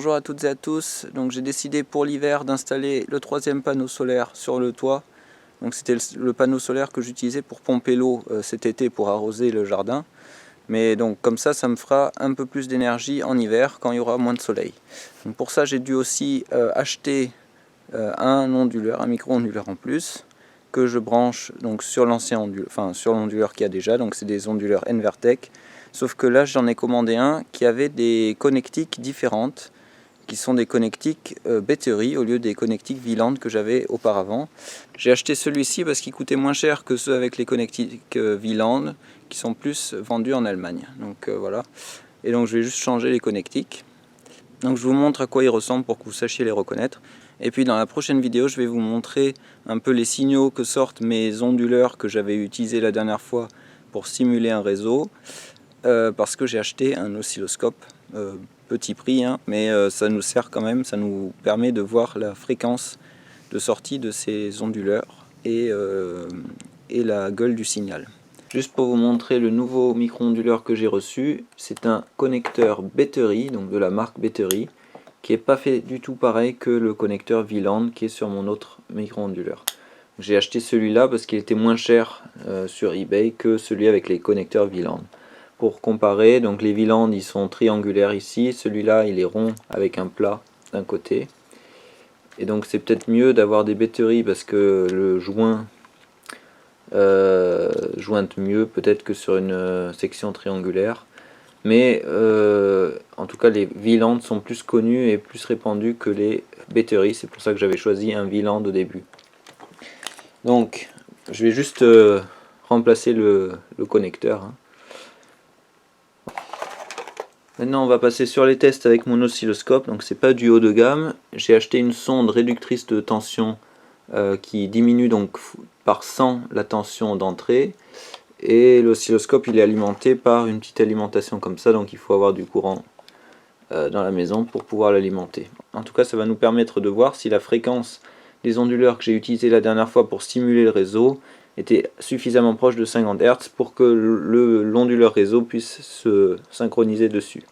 Bonjour à toutes et à tous. Donc j'ai décidé pour l'hiver d'installer le troisième panneau solaire sur le toit. Donc c'était le panneau solaire que j'utilisais pour pomper l'eau cet été pour arroser le jardin. Mais donc comme ça me fera un peu plus d'énergie en hiver quand il y aura moins de soleil. Donc pour ça j'ai dû aussi acheter un onduleur, un micro-onduleur en plus que je branche donc sur l'ancien onduleur, enfin sur l'onduleur qu'il y a déjà. Donc c'est des onduleurs Envertec. Sauf que là j'en ai commandé un qui avait des connectiques différentes, qui sont des connectiques batterie au lieu des connectiques Wieland que j'avais auparavant. J'ai acheté celui-ci parce qu'il coûtait moins cher que ceux avec les connectiques Wieland qui sont plus vendus en Allemagne. Donc voilà. Et donc je vais juste changer les connectiques. Donc je vous montre à quoi ils ressemblent pour que vous sachiez les reconnaître. Et puis dans la prochaine vidéo, je vais vous montrer un peu les signaux que sortent mes onduleurs que j'avais utilisés la dernière fois pour simuler un réseau. Parce que j'ai acheté un oscilloscope, petit prix, hein, mais ça nous sert quand même, ça nous permet de voir la fréquence de sortie de ces onduleurs et la gueule du signal. Juste pour vous montrer le nouveau micro-onduleur que j'ai reçu, c'est un connecteur batterie, donc de la marque batterie, qui n'est pas fait du tout pareil que le connecteur Wieland qui est sur mon autre micro-onduleur. J'ai acheté celui-là parce qu'il était moins cher sur eBay que celui avec les connecteurs Wieland. Pour comparer, donc les Wieland ils sont triangulaires ici, celui-là il est rond avec un plat d'un côté. Et donc c'est peut-être mieux d'avoir des batteries parce que le joint jointe mieux peut-être que sur une section triangulaire. Mais en tout cas les Wieland sont plus connus et plus répandus que les batteries, c'est pour ça que j'avais choisi un Wieland au début. Donc je vais juste remplacer le connecteur. Hein. Maintenant on va passer sur les tests avec mon oscilloscope, donc c'est pas du haut de gamme. J'ai acheté une sonde réductrice de tension qui diminue donc par 100 la tension d'entrée. Et l'oscilloscope il est alimenté par une petite alimentation comme ça, donc il faut avoir du courant dans la maison pour pouvoir l'alimenter. En tout cas ça va nous permettre de voir si la fréquence des onduleurs que j'ai utilisés la dernière fois pour stimuler le réseau était suffisamment proche de 50 Hz pour que l'onduleur réseau puisse se synchroniser dessus.